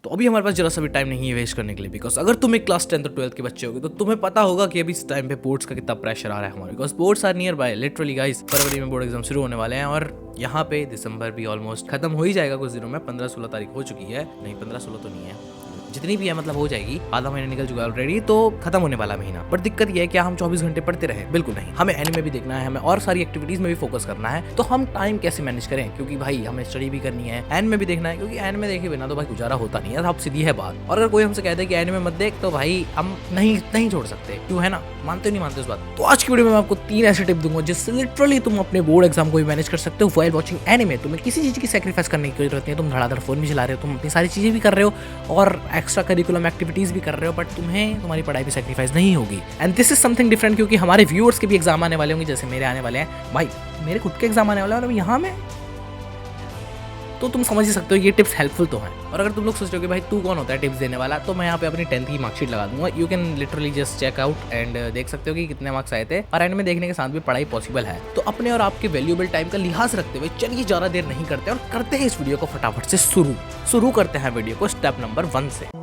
तो अभी हमारे पास जरा सा भी टाइम नहीं है वेस्ट करने के लिए, बिकॉज अगर तुम एक क्लास 10th और 12th के बच्चे होगे तो तुम्हें पता होगा कि अभी इस टाइम पे बोर्ड्स का कितना प्रेशर आ रहा है हमारे, because boards are near by literally guys. फरवरी में बोर्ड एग्जाम शुरू होने वाले हैं और यहाँ पे दिसंबर भी ऑलमोस्ट खत्म हो ही जाएगा कुछ दिनों में। 15-16 तारीख हो चुकी है, नहीं 15-16 तो नहीं है, जितनी भी है मतलब हो जाएगी, आधा महीना निकल चुका है ऑलरेडी, तो खत्म होने वाला महीना। पर दिक्कत ये है कि हम 24 घंटे पढ़ते रहे, बिल्कुल नहीं। हमें एनिमे भी देखना है, हमें और सारी एक्टिविटीज में भी फोकस करना है, तो हम टाइम कैसे मैनेज करें, क्योंकि भाई हमें स्टडी भी करनी है, एनिमे भी देखना है, क्योंकि एनिमे देखे बिना तो भाई गुजारा होता नहीं है, अब सीधी है बात। और अगर कोई हमसे कहता है कि एनिमे मत देख, तो भाई हम नहीं छोड़ सकते, क्यों है ना, मानते नहीं मानते उस बात। तो आज की वीडियो में मैं आपको 3 ऐसे टिप दूंगा जिससे लिटरली तुम अपने बोर्ड एग्जाम को भी मैनेज कर सकते हो व्हाइल वाचिंग एनिमे। तुम्हें किसी चीज की सैक्रिफाइस करने की जरूरत नहीं है, तुम धड़ाधड़ फोन भी चला रहे हो, तुम अपनी सारी चीजें भी कर रहे हो और एक्स्ट्रा करिकुलम एक्टिविटीज भी कर रहे हो, बट तुम्हारी पढ़ाई भी सैक्रिफाइस नहीं होगी। And this is something different, क्योंकि हमारे व्यूअर्स के भी एग्जाम आने वाले होंगे, जैसे मेरे आने वाले हैं। भाई मेरे खुद के एग्जाम आने वाले हैं और यहाँ में तो तुम समझ ही सकते हो ये टिप्स हेल्पफुल तो हैं। और अगर तुम लोग सोच रहे हो कि भाई तू कौन होता है टिप्स देने वाला, तो मैं यहाँ पे अपनी 10th की मार्कशीट लगा दूंगा। You can literally just check out and देख सकते हो कि कितने मार्क्स आए थे, और एंड में देखने के साथ भी पढ़ाई पॉसिबल है। तो अपने और आपके वैल्यूएबल टाइम का लिहाज रखते हुए चलिए ज्यादा देर नहीं करते और करते हैं इस वीडियो को फटाफट से शुरू करते हैं वीडियो को स्टेप नंबर 1 से।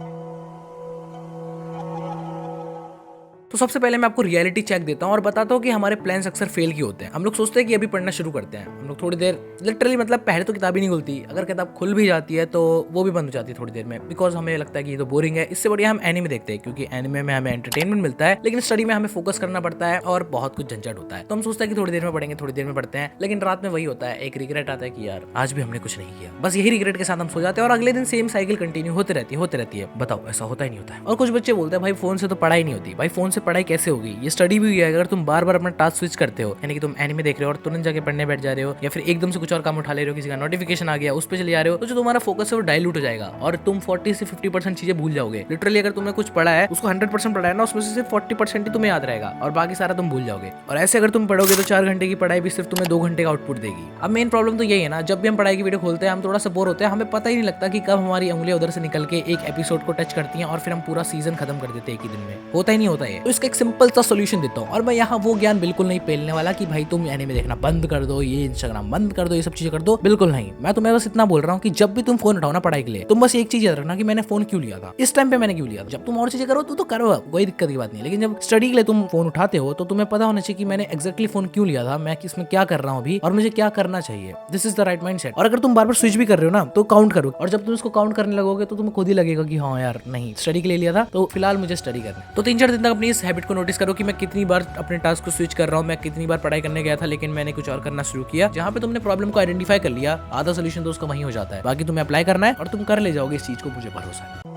तो सबसे पहले मैं आपको रियलिटी चेक देता हूँ और बताता हूँ कि हमारे प्लान्स अक्सर फेल क्यों होते हैं। हम लोग सोचते हैं कि अभी पढ़ना शुरू करते हैं, हम लोग थोड़ी देर लिटरली मतलब पहले तो किताब ही नहीं खुलती, अगर किताब खुल भी जाती है तो वो भी बंद हो जाती है थोड़ी देर में, बिकॉज हमें लगता है कि ये तो बोरिंग है। इससे बढ़िया हम एनिमे देखते हैं, क्योंकि एनिमे में हमें एंटरटेनमेंट मिलता है, लेकिन स्टडी में हमें फोकस करना पड़ता है और बहुत कुछ झंझट होता है। तो हम सोचते हैं कि थोड़ी देर में पढ़ेंगे, थोड़ी देर में पढ़ते हैं, लेकिन रात में वही होता है, एक रिग्रेट आता है कि यार आज भी हमने कुछ नहीं किया। बस यही रिग्रेट के साथ हम सो जाते हैं और अगले दिन सेम साइकिल कंटिन्यू होती रहती है। बताओ ऐसा होता ही नहीं होता है। और कुछ बच्चे बोलते हैं भाई फोन से तो पढ़ाई नहीं होती। भाई फोन से पढ़ाई कैसे होगी, ये स्टडी भी है। अगर तुम बार बार अपना टास्क स्विच करते हो, यानी कि तुम एनिमे देख रहे हो और तुरंत जाके पढ़ने बैठ जा रहे हो, या फिर एकदम से कुछ और काम उठा ले रहे हो, किसी का नोटिफिकेशन आ गया उस पर चले जा रहे हो, तो जो तुम्हारा फोकस है वो डाइल्यूट हो जाएगा और तुम 40 से 50% चीजें भूल जाओगे। लिटरली अगर तुमने कुछ पढ़ा है, उसको 100% पढ़ा है ना, उसमें से सिर्फ 40% ही तुम्हें याद रहेगा और बाकी सारा तुम भूल जाओगे। और ऐसे अगर तुम पढ़ोगे तो 4 घंटे की पढ़ाई भी सिर्फ तुम्हें 2 घंटे का आउटपुट देगी। अब मेन प्रॉब्लम तो यही है ना, जब भी हम पढ़ाई की वीडियो खोलते हैं हम थोड़ा सा बोर होते हैं, हमें पता ही नहीं लगता कि कब हमारी उंगलियां उधर से निकल के एक एपिसोड को टच करती हैं और फिर हम पूरा सीजन खत्म कर देते हैं एक ही दिन में। होता ही नहीं होता है। तो इसका एक सिंपल सा सोल्यूशन देता हूँ, और मैं यहाँ वो ज्ञान बिल्कुल नहीं पेलने वाला कि भाई तुम एनिमे देखना बंद कर दो, ये इंस्टाग्राम बंद कर दो, ये सब चीजें कर दो, बिल्कुल नहीं। मैं तुम्हें बस इतना बोल रहा हूँ कि जब भी तुम फोन उठाओ ना पढ़ाई के लिए, तुम बस एक चीज याद रखना कि मैंने फोन क्यों लिया था, इस टाइम पे मैंने क्यों लिया था। जब तुम और चीजें करो तो करो, कोई दिक्कत की बात नहीं, लेकिन जब स्टडी के लिए तुम फोन उठाते हो तो तुम्हें पता होना चाहिए कि मैंने एक्जैक्टली फोन क्यों लिया था, मैं इसमें क्या कर रहा हूँ अभी और मुझे क्या करना चाहिए। This is the right mindset. और अगर तुम बार बार स्विच भी कर रहे हो ना, तो काउंट करो, और जब तुम इसको काउंट करने लगोगे तो तुम्हें खुद ही लगेगा कि हाँ यार नहीं, स्टडी के लिए लिया था तो फिलहाल मुझे स्टडी करना है। तो 3-4 दिन तक अपनी इस हैबिट को नोटिस करो कि मैं कितनी बार अपने टास्क को स्विच कर रहा हूँ, मैं कितनी बार पढ़ाई करने गया था लेकिन मैंने कुछ और करना शुरू किया। जहाँ पे तुमने प्रॉब्लम को आइडेंटिफाई कर लिया, आधा सोल्यूशन तो उसका वहीं हो जाता है। बाकी तुम्हें अप्लाई करना है और तुम कर ले जाओगे इस चीज को, मुझे भरोसा है।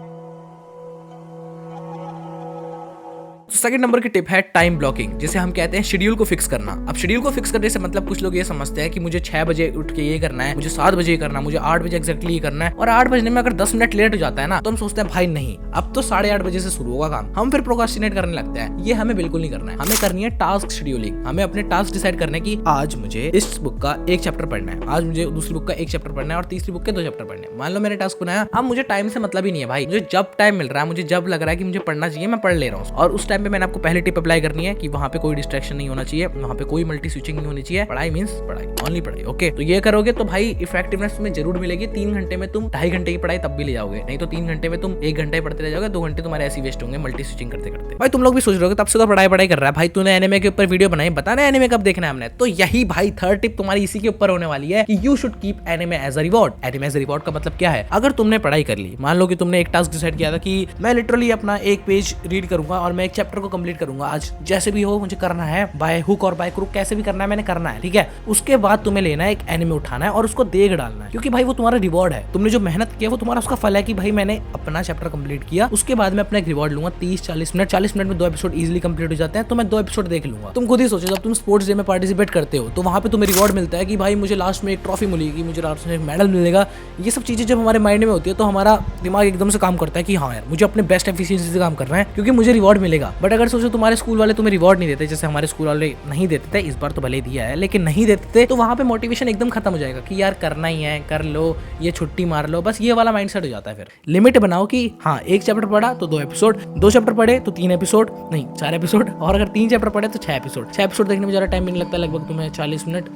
सेकंड नंबर की टिप है टाइम ब्लॉकिंग, जिसे हम कहते हैं शेड्यूल को फिक्स करना। अब शेड्यूल को फिक्स करने से मतलब कुछ लोग ये समझते हैं कि मुझे 6 बजे उठ के ये करना है, मुझे 7 बजे ये करना है, मुझे 8 बजे एक्जैक्टली ये करना है, और 8 बजने में अगर 10 मिनट लेट हो जाता है ना, तो हम सोचते हैं भाई नहीं अब तो 8:30 बजे से शुरू होगा काम, हम फिर प्रोक्रास्टिनेट करने लगते हैं। ये हमें बिल्कुल नहीं करना है। हमें करनी है टास्क शेड्यूलिंग। हमें अपने टास्क डिसाइड करने की, आज मुझे इस बुक का 1 चैप्टर पढ़ना है, आज मुझे दूसरी बुक का 1 चैप्टर पढ़ना है और तीसरी बुक के 2 चैप्टर पढ़ने हैं। मान लो मैंने टास्क बनाया, अब मुझे टाइम से मतलब ही नहीं है भाई, मुझे जब टाइम मिल रहा है, मुझे जब लग रहा है कि मुझे पढ़ना चाहिए, मैं पढ़ ले रहा हूँ। और उस टाइम पे मैंने आपको पहले टिप अप्लाई करनी है कि वहां पे कोई डिस्ट्रैक्शन नहीं होना चाहिए, वहां पे कोई मल्टी स्विचिंग नहीं होनी चाहिए। पढ़ाई मींस पढ़ाई, ओनली पढ़ाई। ओके, तो ये करोगे तो भाई इफेक्टिवनेस तुम्हें जरूर मिलेगी। 3 घंटे में तुम 2.5 घंटे की पढ़ाई तब भी ले जाओगे, नहीं तो 3 घंटे में तुम 1 घंटे पढ़ते रह जाओगे, 2 घंटे तुम्हारे ऐसे वेस्ट होंगे मल्टी स्विचिंग करते करते। भाई तुम लोग भी सोच रहे हो तब से तो पढ़ाई कर रहा है भाई, तूने एनिमे के ऊपर वीडियो बनाई, बताना एनिमे कब देखना है हमने। तो यही भाई थर्ड टिप तुम्हारी इसी के ऊपर होने वाली है कि you should keep anime as a reward. Anime as a reward का मतलब क्या है, अगर तुमने पढ़ाई कर ली, मान लो कि तुमने एक टास्क डिसाइड किया था कि मैं लिटरली अपना 1 पेज रीड करूंगा और मैं 1 चैप्टर को कंप्लीट करूंगा आज, जैसे भी हो मुझे करना है, बाय हुक और बाय क्रुक कैसे भी करना है, मैंने करना है, ठीक है। उसके बाद तुम्हें लेना है एक एनिमे उठाना है और उसको देख डालना है, क्योंकि भाई वो तुम्हारा रिवॉर्ड है। तुमने जो मेहनत किया वो तुम्हारा उसका फल है कि भाई मैंने अपना चैप्टर कंप्लीट किया। उसके बाद मैं अपना एक रिवॉर्ड लूंगा 30-40 मिनट, 40 मिनट में 2 एपिसोड इजीली कंप्लीट हो जाते हैं, तो मैं 2 एपिसोड देख लूंगा। तुम खुद ही सोचो, जब तुम स्पोर्ट्स डे में पार्टिसिपेट करते हो तो वहां पे तुम्हें रिवॉर्ड मिलता है कि भाई मुझे लास्ट में एक ट्रॉफी मिलेगी, मुझे लास्ट में एक मेडल मिलेगा। ये सब चीजें जब हमारे माइंड में होती है तो हमारा दिमाग एकदम से काम करता है कि हाँ यार मुझे अपने बेस्ट एफिशिएंसी से काम करना है क्योंकि मुझे रिवॉर्ड मिलेगा। बट अगर सोचो तुम्हारे स्कूल वाले तुम्हें रिवॉर्ड नहीं देते, जैसे हमारे स्कूल वाले नहीं देते थे, इस बार तो भले दिया है लेकिन नहीं देते थे, तो वहां पे मोटिवेशन एकदम खत्म हो जाएगा कि यार करना ही है, कर लो, ये छुट्टी मार लो, बस ये वाला माइंडसेट हो जाता है। फिर लिमिट बनाओ कि हाँ 1 चैप्टर पढ़ा तो 2 एपिसोड, 2 चैप्टर पढ़े तो 3 एपिसोड, नहीं 4 एपिसोड, और अगर 3 चैप्टर पढ़े तो 6 एपिसोड। 6 एपिसोड देखने में ज़्यादा टाइम भी नहीं लगता, लगभग तुम्हें 40 मिनट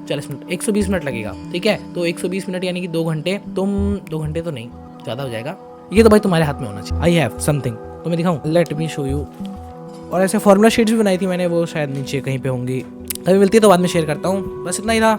120 मिनट लगेगा, ठीक है। तो 120 मिनट यानी कि 2 घंटे, तुम 2 घंटे तो नहीं, ज़्यादा हो जाएगा, ये तो भाई तुम्हारे हाथ में होना चाहिए। आई हैव समथिंग, तो मैं दिखाऊं, लेट मी शो यू। और ऐसे फॉर्मूला शीट्स भी बनाई थी मैंने, वो शायद नीचे कहीं पे होंगी, कभी मिलती है तो बाद में शेयर करता हूँ। बस इतना ही था।